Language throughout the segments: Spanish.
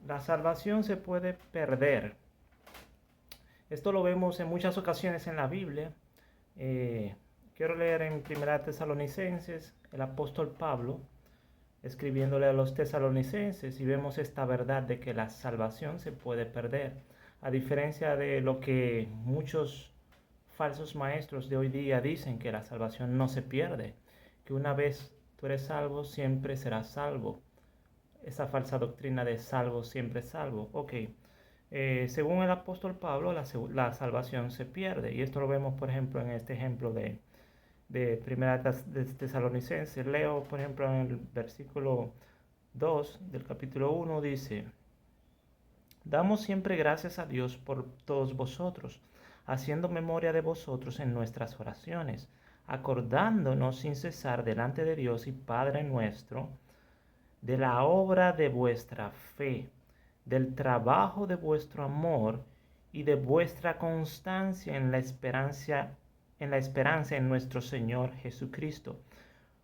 La salvación se puede perder. Esto lo vemos en muchas ocasiones en la Biblia. Eh, Quiero leer en Primera Tesalonicenses el apóstol Pablo escribiéndole a los tesalonicenses y vemos esta verdad de que la salvación se puede perder. A diferencia de lo que muchos falsos maestros de hoy día dicen, que la salvación no se pierde, que una vez tú eres salvo, siempre serás salvo. Esa falsa doctrina de salvo, siempre salvo. Ok, según el apóstol Pablo, la salvación se pierde. Y esto lo vemos, por ejemplo, en este ejemplo de Primera de Tesalonicenses. Leo, por ejemplo, en el versículo 2 del capítulo 1, dice: Damos siempre gracias a Dios por todos vosotros, haciendo memoria de vosotros en nuestras oraciones, acordándonos sin cesar delante de Dios y Padre nuestro, de la obra de vuestra fe, del trabajo de vuestro amor y de vuestra constancia en la esperanza en nuestro Señor Jesucristo.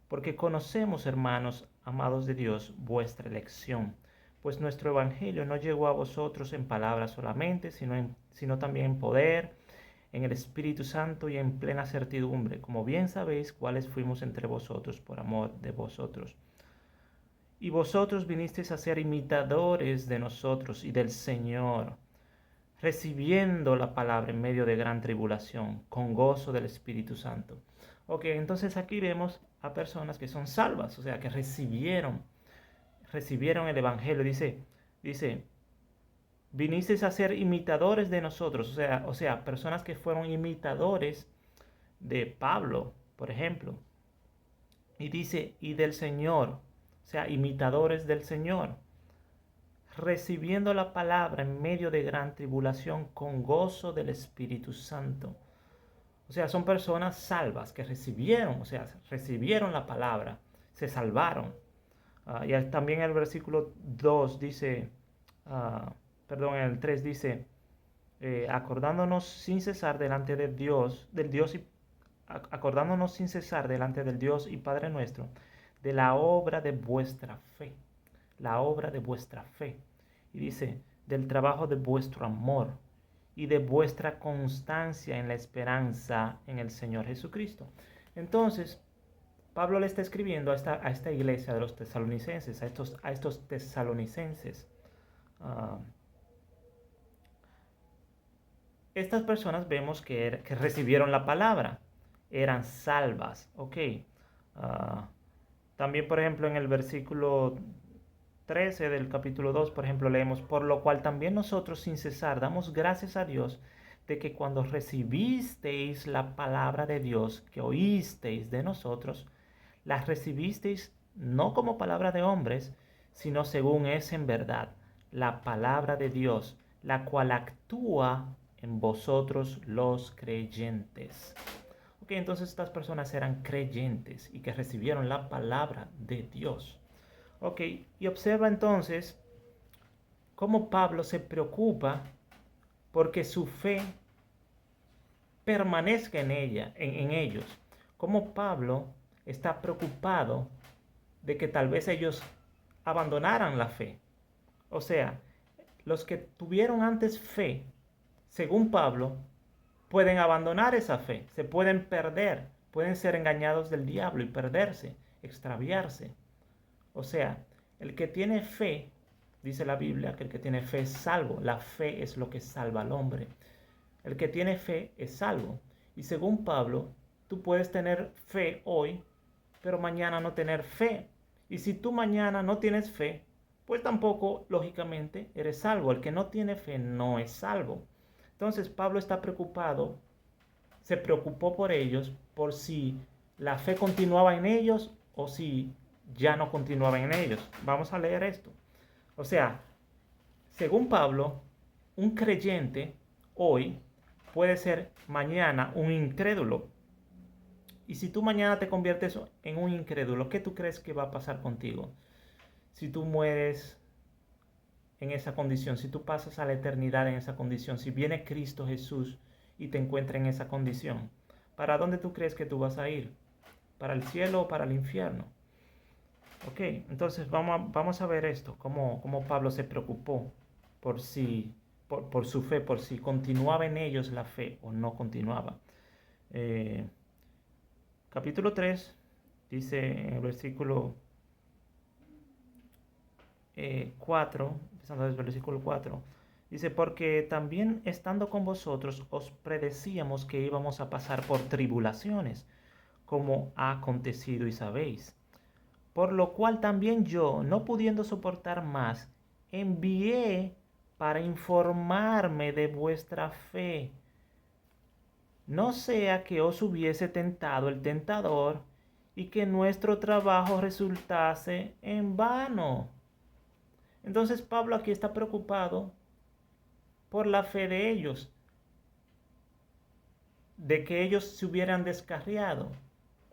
Porque conocemos, hermanos amados de Dios, vuestra elección, pues nuestro evangelio no llegó a vosotros en palabras solamente, sino también en poder, en el Espíritu Santo y en plena certidumbre, como bien sabéis cuáles fuimos entre vosotros por amor de vosotros. Y vosotros vinisteis a ser imitadores de nosotros y del Señor, recibiendo la palabra en medio de gran tribulación, con gozo del Espíritu Santo. Ok, entonces aquí vemos a personas que son salvas, o sea, que recibieron el Evangelio. Dice, vinisteis a ser imitadores de nosotros, o sea, personas que fueron imitadores de Pablo, por ejemplo. Y dice, y del Señor, o sea, imitadores del Señor, recibiendo la palabra en medio de gran tribulación con gozo del Espíritu Santo. O sea, son personas salvas que recibieron, o sea, recibieron la palabra, se salvaron. Y también el versículo 2 dice, perdón, en el 3 dice, acordándonos sin cesar delante de Dios, del Dios y acordándonos sin cesar delante del Dios y Padre nuestro, de la obra de vuestra fe, la obra de vuestra fe. Y dice, del trabajo de vuestro amor y de vuestra constancia en la esperanza en el Señor Jesucristo. Entonces, Pablo le está escribiendo a esta iglesia de los tesalonicenses, a estos tesalonicenses. Uh, Estas personas vemos que recibieron la palabra, eran salvas, ok. Uh, También, por ejemplo, en el versículo 13 del capítulo 2, por ejemplo, leemos: por lo cual también nosotros sin cesar damos gracias a Dios de que cuando recibisteis la palabra de Dios que oísteis de nosotros, la recibisteis no como palabra de hombres, sino según es en verdad la palabra de Dios, la cual actúa en vosotros los creyentes. Ok, entonces estas personas eran creyentes y que recibieron la palabra de Dios. Ok, y observa entonces cómo Pablo se preocupa porque su fe permanezca en ellos. Cómo Pablo está preocupado de que tal vez ellos abandonaran la fe. O sea, los que tuvieron antes fe, según Pablo, pueden abandonar esa fe, se pueden perder, pueden ser engañados del diablo y perderse, extraviarse. O sea, el que tiene fe, dice la Biblia, que el que tiene fe es salvo. La fe es lo que salva al hombre. El que tiene fe es salvo. Y según Pablo, tú puedes tener fe hoy, pero mañana no tener fe. Y si tú mañana no tienes fe, pues tampoco, lógicamente, eres salvo. El que no tiene fe no es salvo. Entonces Pablo está preocupado, se preocupó por ellos, por si la fe continuaba en ellos o si ya no continuaba en ellos. Vamos a leer esto. O sea, según Pablo, un creyente hoy puede ser mañana un incrédulo. Y si tú mañana te conviertes en un incrédulo, ¿qué tú crees que va a pasar contigo? Si tú mueres en esa condición, si tú pasas a la eternidad en esa condición, si viene Cristo Jesús y te encuentra en esa condición, ¿para dónde tú crees que tú vas a ir? ¿Para el cielo o para el infierno? Ok, entonces vamos a ver esto, cómo Pablo se preocupó por si, por su fe, por si continuaba en ellos la fe o no continuaba. Eh, Capítulo 3 dice en el versículo 4, empezando desde el versículo 4, dice, porque también estando con vosotros os predecíamos que íbamos a pasar por tribulaciones, como ha acontecido y sabéis. Por lo cual también yo, no pudiendo soportar más, envié para informarme de vuestra fe, no sea que os hubiese tentado el tentador y que nuestro trabajo resultase en vano. Entonces Pablo aquí está preocupado por la fe de ellos, de que ellos se hubieran descarriado,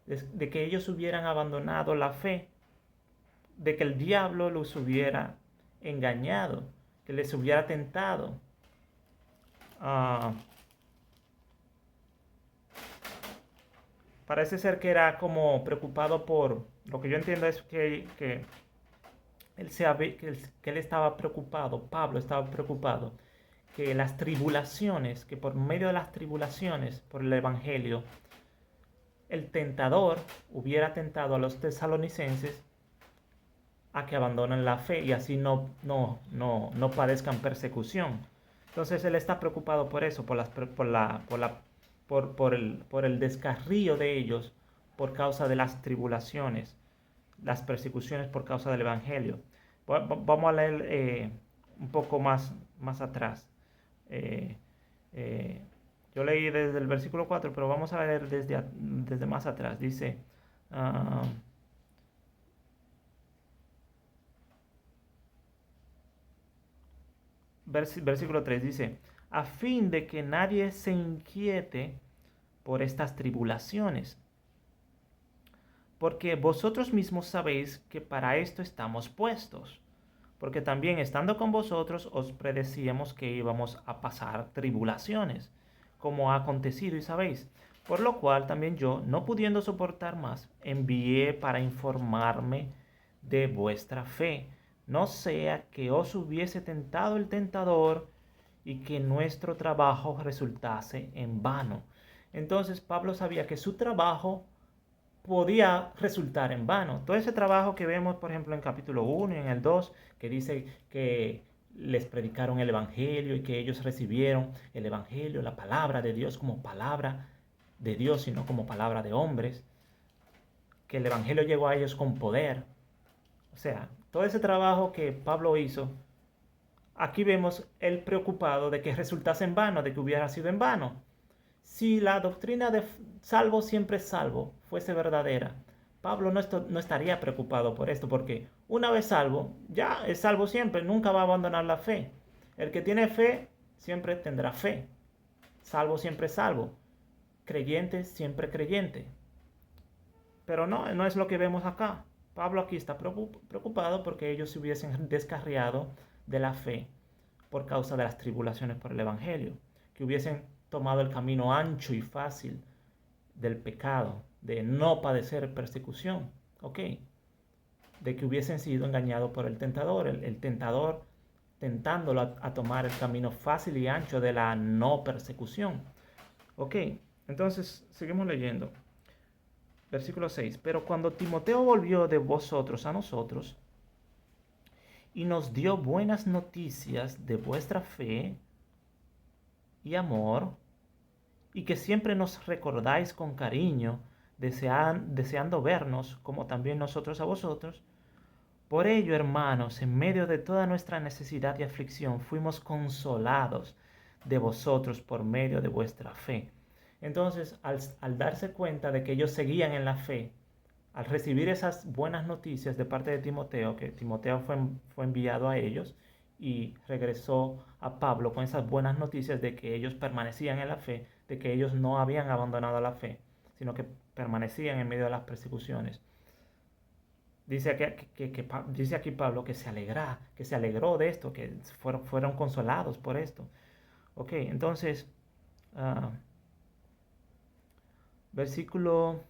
de que ellos hubieran abandonado la fe, de que el diablo los hubiera engañado, que les hubiera tentado. Ah, Parece ser que era como preocupado por, lo que yo entiendo es que que él estaba preocupado, Pablo estaba preocupado, que las tribulaciones, que por medio de las tribulaciones por el Evangelio, el tentador hubiera tentado a los tesalonicenses a que abandonen la fe y así no padezcan persecución. Entonces él está preocupado por eso, por el descarrío de ellos por causa de las tribulaciones, las persecuciones por causa del Evangelio. Vamos a leer un poco más atrás. Eh, eh, yo leí desde el versículo 4, pero vamos a leer desde más atrás. Dice, uh, versículo 3 dice, a fin de que nadie se inquiete por estas tribulaciones, porque vosotros mismos sabéis que para esto estamos puestos, porque también estando con vosotros os predecíamos que íbamos a pasar tribulaciones, como ha acontecido y sabéis, por lo cual también yo, no pudiendo soportar más, envié para informarme de vuestra fe, no sea que os hubiese tentado el tentador y que nuestro trabajo resultase en vano. Entonces Pablo sabía que su trabajo podía resultar en vano. Todo ese trabajo que vemos, por ejemplo, en capítulo 1 y en el 2, que dice que les predicaron el Evangelio y que ellos recibieron el Evangelio, la palabra de Dios como palabra de Dios y no como palabra de hombres, que el Evangelio llegó a ellos con poder. O sea, todo ese trabajo que Pablo hizo, aquí vemos él preocupado de que resultase en vano, de que hubiera sido en vano. Si la doctrina de salvo siempre es salvo fuese verdadera, Pablo no estaría preocupado por esto, porque una vez salvo, ya es salvo siempre, nunca va a abandonar la fe. El que tiene fe siempre tendrá fe. Salvo siempre es salvo. Creyente siempre creyente. Pero no es lo que vemos acá. Pablo aquí está preocupado porque ellos se hubiesen descarriado de la fe por causa de las tribulaciones por el Evangelio, que hubiesen tomado el camino ancho y fácil del pecado, de no padecer persecución, ¿ok? De que hubiesen sido engañados por el tentador, el tentador tentándolo a tomar el camino fácil y ancho de la no persecución, ¿ok? Entonces, seguimos leyendo. Versículo 6. Pero cuando Timoteo volvió de vosotros a nosotros y nos dio buenas noticias de vuestra fe y amor, y que siempre nos recordáis con cariño, deseando vernos, como también nosotros a vosotros. Por ello, hermanos, en medio de toda nuestra necesidad y aflicción, fuimos consolados de vosotros por medio de vuestra fe. Entonces, al darse cuenta de que ellos seguían en la fe, al recibir esas buenas noticias de parte de Timoteo, que Timoteo fue enviado a ellos y regresó a Pablo con esas buenas noticias de que ellos permanecían en la fe, de que ellos no habían abandonado la fe, sino que permanecían en medio de las persecuciones. Dice dice aquí Pablo que se alegró de esto, que fueron consolados por esto. Ok, entonces, versículo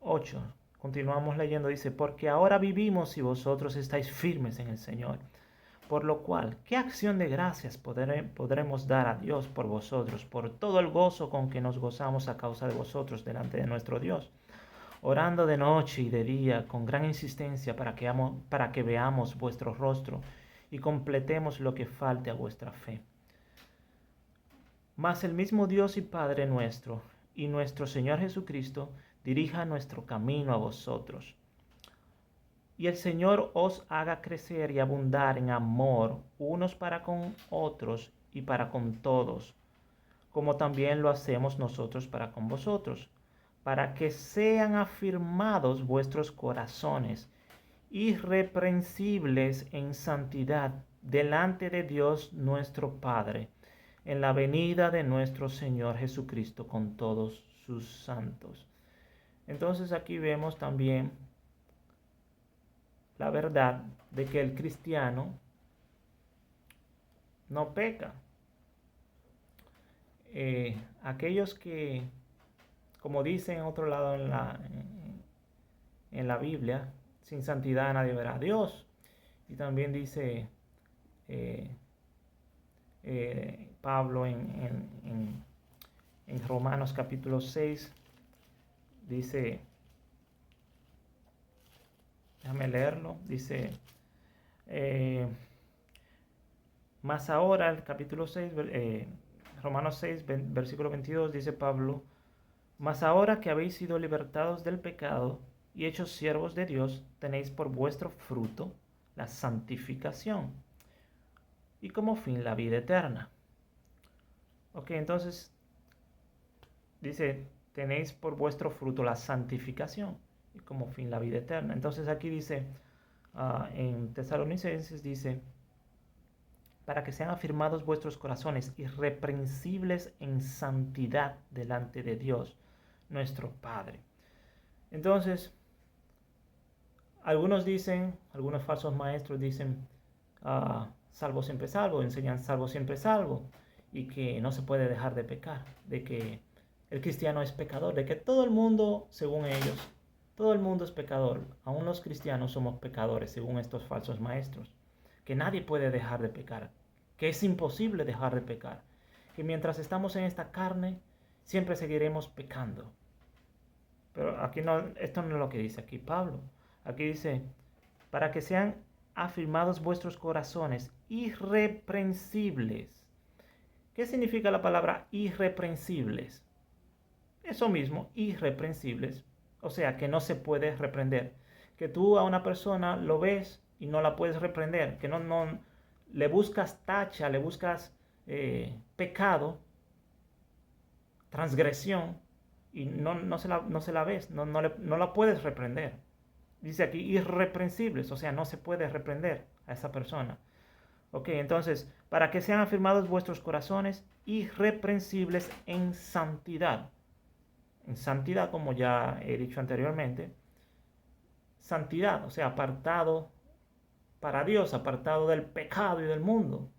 8. Continuamos leyendo, dice, porque ahora vivimos si vosotros estáis firmes en el Señor. Por lo cual, ¿qué acción de gracias podremos dar a Dios por vosotros, por todo el gozo con que nos gozamos a causa de vosotros delante de nuestro Dios? Orando de noche y de día con gran insistencia para que veamos vuestro rostro y completemos lo que falte a vuestra fe. Mas el mismo Dios y Padre nuestro y nuestro Señor Jesucristo dirija nuestro camino a vosotros. Y el Señor os haga crecer y abundar en amor unos para con otros y para con todos, como también lo hacemos nosotros para con vosotros, para que sean afirmados vuestros corazones, irreprensibles en santidad delante de Dios nuestro Padre, en la venida de nuestro Señor Jesucristo con todos sus santos. Entonces aquí vemos también la verdad de que el cristiano no peca. Aquellos que, como dice en otro lado en la Biblia, sin santidad nadie verá a Dios. Y también dice Pablo en Romanos capítulo 6, dice, déjame leerlo, dice, más ahora, el capítulo 6, Romanos 6, versículo 22, dice Pablo, mas ahora que habéis sido libertados del pecado y hechos siervos de Dios, tenéis por vuestro fruto la santificación y como fin la vida eterna. Ok, entonces dice, tenéis por vuestro fruto la santificación y como fin la vida eterna. Entonces aquí dice, en Tesalonicenses dice, para que sean afirmados vuestros corazones irreprensibles en santidad delante de Dios, nuestro Padre. Entonces, algunos falsos maestros dicen, salvo siempre salvo, enseñan salvo siempre salvo, y que no se puede dejar de pecar, de que el cristiano es pecador, de que todo el mundo, según ellos, todo el mundo es pecador, aún los cristianos somos pecadores, según estos falsos maestros, que nadie puede dejar de pecar, que es imposible dejar de pecar, que mientras estamos en esta carne, siempre seguiremos pecando. Pero aquí no, esto no es lo que dice aquí Pablo. Aquí dice, para que sean afirmados vuestros corazones irreprensibles. ¿Qué significa la palabra irreprensibles? Eso mismo, irreprensibles. O sea, que no se puede reprender. Que tú a una persona lo ves y no la puedes reprender. Que no le buscas tacha, le buscas pecado, transgresión, y no se la ves, no la puedes reprender. Dice aquí irreprensibles, o sea, no se puede reprender a esa persona. Ok, entonces, para que sean afirmados vuestros corazones irreprensibles en santidad. En santidad, como ya he dicho anteriormente, santidad, o sea, apartado para Dios, apartado del pecado y del mundo.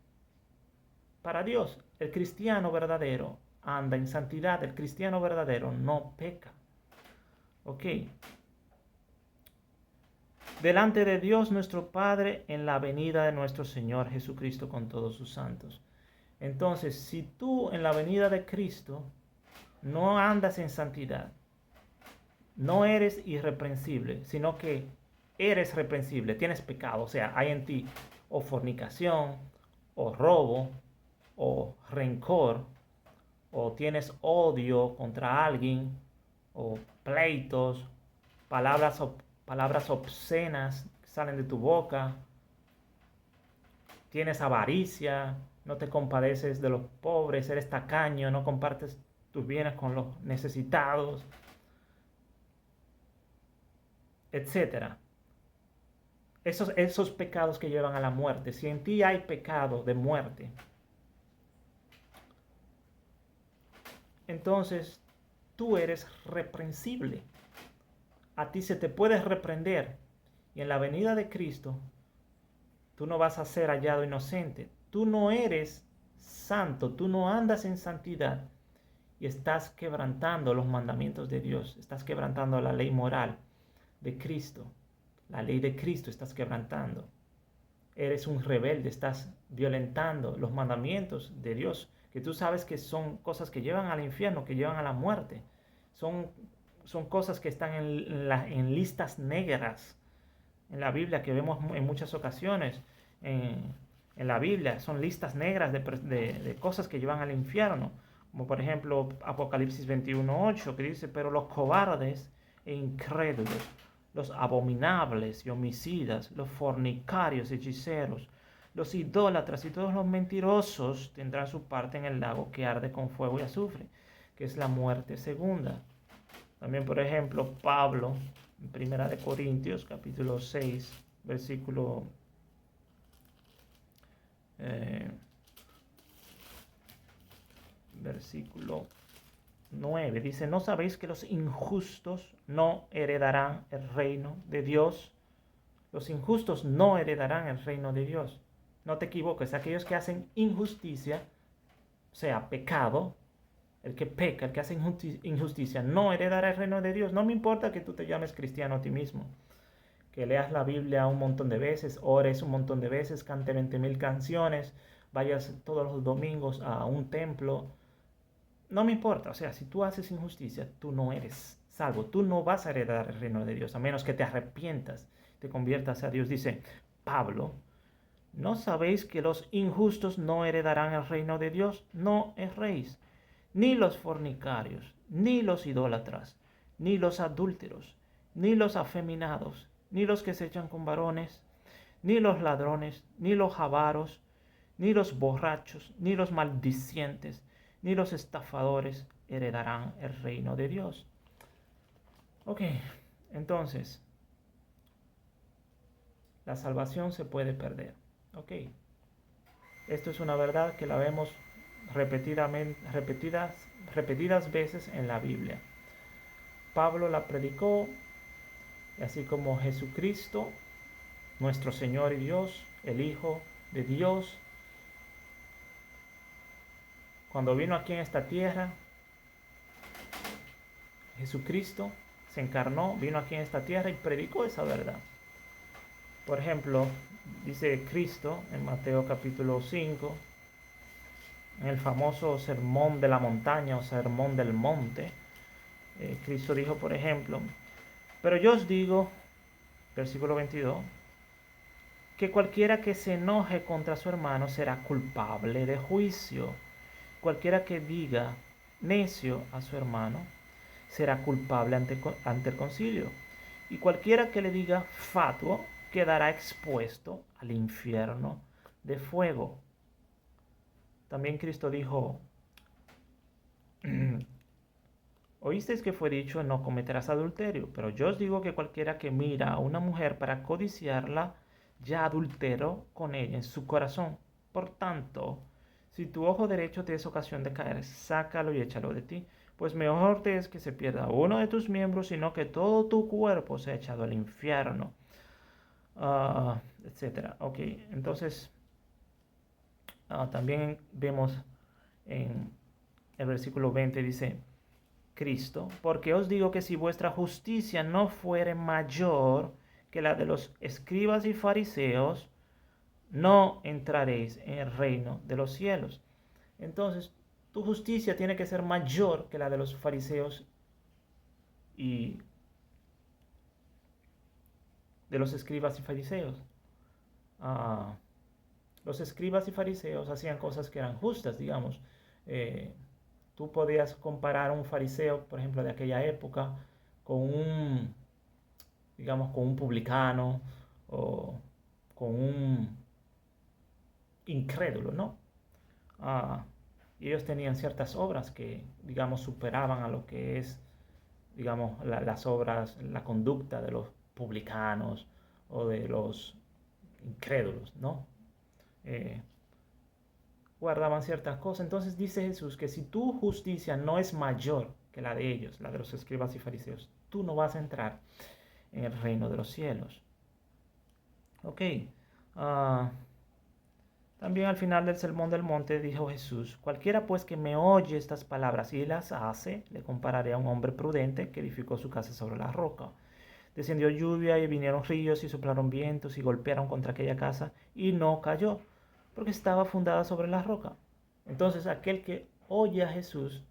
Para Dios, el cristiano verdadero anda en santidad, el cristiano verdadero no peca. Ok. Delante de Dios nuestro Padre en la venida de nuestro Señor Jesucristo con todos sus santos. Entonces, si tú en la venida de Cristo no andas en santidad, no eres irreprensible, sino que eres reprensible, tienes pecado, o sea, hay en ti o fornicación, o robo, o rencor, o tienes odio contra alguien, o pleitos, palabras obscenas que salen de tu boca, tienes avaricia, no te compadeces de los pobres, eres tacaño, no compartes tus bienes con los necesitados, etcétera. Esos pecados que llevan a la muerte, si en ti hay pecado de muerte, entonces tú eres reprensible. A ti se te puede reprender y en la venida de Cristo tú no vas a ser hallado inocente. Tú no eres santo, tú no andas en santidad y estás quebrantando los mandamientos de Dios, estás quebrantando la ley moral de Cristo. La ley de Cristo estás quebrantando. Eres un rebelde, estás violentando los mandamientos de Dios, que tú sabes que son cosas que llevan al infierno, que llevan a la muerte. Son cosas que están en listas negras en la Biblia, que vemos en muchas ocasiones. En la Biblia son listas negras de cosas que llevan al infierno. Como por ejemplo Apocalipsis 21:8, que dice: pero los cobardes e incrédulos, los abominables y homicidas, los fornicarios, hechiceros, los idólatras y todos los mentirosos tendrán su parte en el lago que arde con fuego y azufre, que es la muerte segunda. También, por ejemplo, Pablo, en Primera de Corintios, capítulo 6, versículo 9, dice: ¿no sabéis que los injustos no heredarán el reino de Dios? Los injustos no heredarán el reino de Dios. No te equivoques, aquellos que hacen injusticia, o sea, pecado, el que peca, el que hace injusticia, no heredará el reino de Dios. No me importa que tú te llames cristiano a ti mismo, que leas la Biblia un montón de veces, ores un montón de veces, cante 20,000 canciones, vayas todos los domingos a un templo. No me importa, o sea, si tú haces injusticia, tú no eres salvo, tú no vas a heredar el reino de Dios, a menos que te arrepientas, te conviertas a Dios. Dice Pablo: ¿no sabéis que los injustos no heredarán el reino de Dios? No erréis, ni los fornicarios, ni los idólatras, ni los adúlteros, ni los afeminados, ni los que se echan con varones, ni los ladrones, ni los avaros, ni los borrachos, ni los maldicientes, ni los estafadores heredarán el reino de Dios. Ok, entonces, la salvación se puede perder. Ok, esto es una verdad que la vemos repetidas veces en la Biblia. Pablo la predicó, y así como Jesucristo, nuestro Señor y Dios, el Hijo de Dios, cuando vino aquí en esta tierra, Jesucristo se encarnó, vino aquí en esta tierra y predicó esa verdad. Por ejemplo, dice Cristo en Mateo capítulo 5, en el famoso sermón de la montaña o sermón del monte, Cristo dijo, por ejemplo: pero yo os digo, versículo 22, que cualquiera que se enoje contra su hermano será culpable de juicio. Cualquiera que diga necio a su hermano será culpable ante el concilio. Y cualquiera que le diga fatuo quedará expuesto al infierno de fuego. También Cristo dijo: oísteis que fue dicho: no cometerás adulterio. Pero yo os digo que cualquiera que mira a una mujer para codiciarla, ya adulteró con ella en su corazón. Por tanto, si tu ojo derecho te es ocasión de caer, sácalo y échalo de ti, pues mejor te es que se pierda uno de tus miembros, sino que todo tu cuerpo sea echado al infierno, etcétera. Ok, entonces también vemos en el versículo 20, dice Cristo: porque os digo que si vuestra justicia no fuere mayor que la de los escribas y fariseos, no entraréis en el reino de los cielos. Entonces, tu justicia tiene que ser mayor que la de los fariseos y de los escribas y fariseos. Los escribas y fariseos hacían cosas que eran justas, digamos. Tú podías comparar a un fariseo, por ejemplo, de aquella época, con digamos, con un publicano o con un incrédulo, ¿no? Y ellos tenían ciertas obras que, digamos, superaban a lo que es, digamos, las obras, la conducta de los publicanos o de los incrédulos, ¿no? Guardaban ciertas cosas. Entonces dice Jesús que si tu justicia no es mayor que la de ellos, la de los escribas y fariseos, tú no vas a entrar en el reino de los cielos. Ok. También al final del sermón del monte dijo Jesús: cualquiera pues que me oye estas palabras y las hace, le compararé a un hombre prudente que edificó su casa sobre la roca. Descendió lluvia y vinieron ríos y soplaron vientos y golpearon contra aquella casa y no cayó, porque estaba fundada sobre la roca. Entonces aquel que oye a Jesús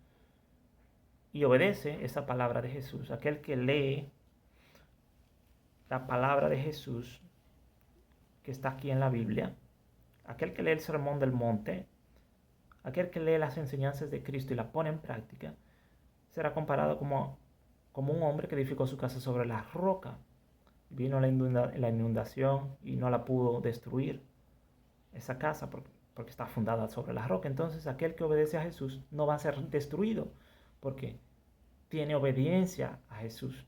y obedece esa palabra de Jesús, aquel que lee la palabra de Jesús que está aquí en la Biblia, aquel que lee el Sermón del Monte, aquel que lee las enseñanzas de Cristo y la pone en práctica, será comparado como un hombre que edificó su casa sobre la roca. Vino la inundación y no la pudo destruir esa casa porque está fundada sobre la roca. Entonces aquel que obedece a Jesús no va a ser destruido porque tiene obediencia a Jesús.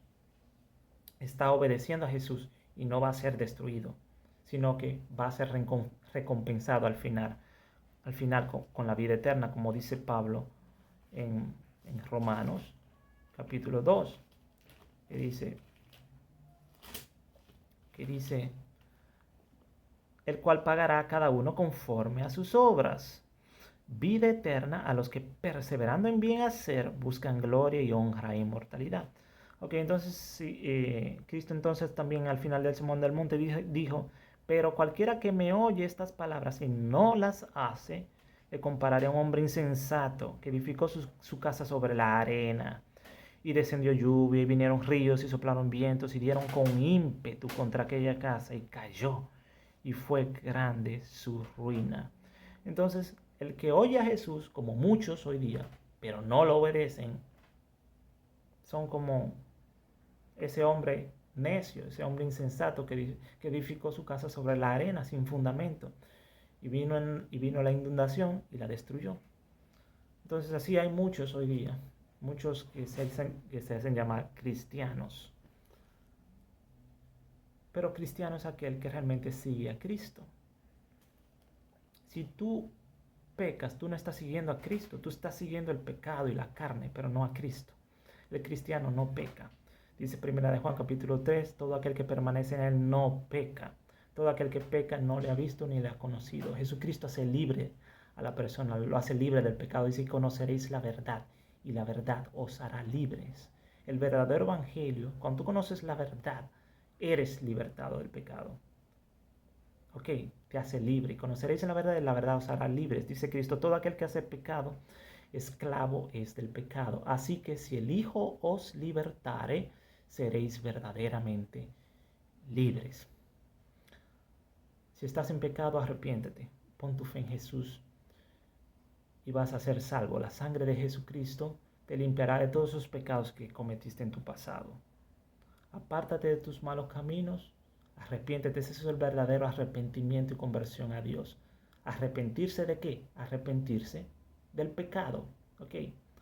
Está obedeciendo a Jesús y no va a ser destruido, sino que va a ser recompensado al final con la vida eterna, como dice Pablo en Romanos capítulo 2, que dice, el cual pagará a cada uno conforme a sus obras. Vida eterna a los que perseverando en bien hacer buscan gloria y honra e inmortalidad. Ok, entonces Cristo entonces también al final del Sermón del Monte dijo, pero cualquiera que me oye estas palabras y no las hace, le compararé a un hombre insensato que edificó su casa sobre la arena. Y descendió lluvia y vinieron ríos y soplaron vientos y dieron con ímpetu contra aquella casa y cayó. Y fue grande su ruina. Entonces, el que oye a Jesús, como muchos hoy día, pero no lo obedecen, son como ese hombre necio, ese hombre insensato que edificó su casa sobre la arena sin fundamento. Y vino la inundación y la destruyó. Entonces así hay muchos hoy día, muchos que se hacen llamar cristianos. Pero cristiano es aquel que realmente sigue a Cristo. Si tú pecas, tú no estás siguiendo a Cristo, tú estás siguiendo el pecado y la carne, pero no a Cristo. El cristiano no peca. Dice 1 Juan capítulo 3, todo aquel que permanece en él no peca. Todo aquel que peca no le ha visto ni le ha conocido. Jesucristo hace libre a la persona, lo hace libre del pecado. Dice, conoceréis la verdad y la verdad os hará libres. El verdadero evangelio, cuando tú conoces la verdad, eres libertado del pecado. Ok, te hace libre. Conoceréis la verdad y la verdad os hará libres. Dice Cristo, todo aquel que hace pecado, esclavo es del pecado. Así que si el Hijo os libertare, seréis verdaderamente libres. Si estás en pecado, arrepiéntete. Pon tu fe en Jesús y vas a ser salvo. La sangre de Jesucristo te limpiará de todos esos pecados que cometiste en tu pasado. Apártate de tus malos caminos. Arrepiéntete, ese es el verdadero arrepentimiento y conversión a Dios. ¿Arrepentirse de qué? Arrepentirse del pecado, ¿ok?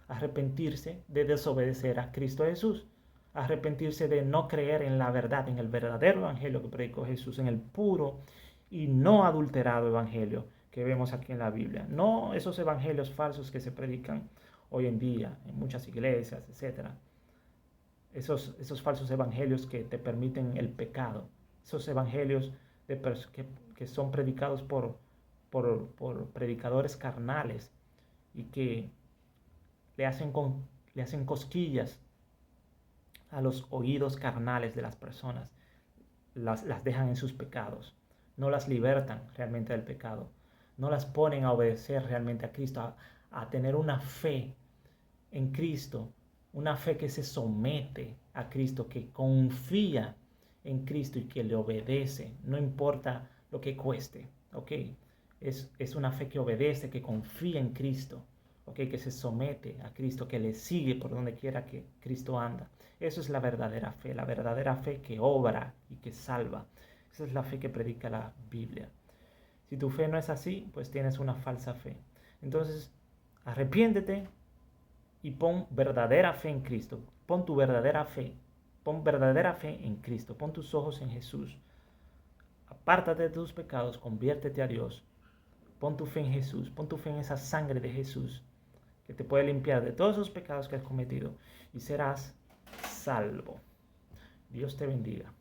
Arrepentirse de desobedecer a Cristo Jesús. Arrepentirse de no creer en la verdad, en el verdadero evangelio que predicó Jesús, en el puro y no adulterado evangelio que vemos aquí en la Biblia. No esos evangelios falsos que se predican hoy en día en muchas iglesias, etc. Esos falsos evangelios que te permiten el pecado. Esos evangelios que son predicados por predicadores carnales y que le hacen cosquillas a los oídos carnales de las personas. Las dejan en sus pecados. No las libertan realmente del pecado. No las ponen a obedecer realmente a Cristo, a tener una fe en Cristo, una fe que se somete a Cristo, que confía en Cristo y que le obedece, no importa lo que cueste, ¿ok? Es una fe que obedece, que confía en Cristo, ¿ok? Que se somete a Cristo, que le sigue por donde quiera que Cristo anda. Eso es la verdadera fe que obra y que salva. Esa es la fe que predica la Biblia. Si tu fe no es así, pues tienes una falsa fe. Entonces, arrepiéntete y pon verdadera fe en Cristo. Pon tu verdadera fe. Pon verdadera fe en Cristo. Pon tus ojos en Jesús. Apártate de tus pecados, conviértete a Dios. Pon tu fe en Jesús. Pon tu fe en esa sangre de Jesús que te puede limpiar de todos esos pecados que has cometido y serás salvo. Dios te bendiga.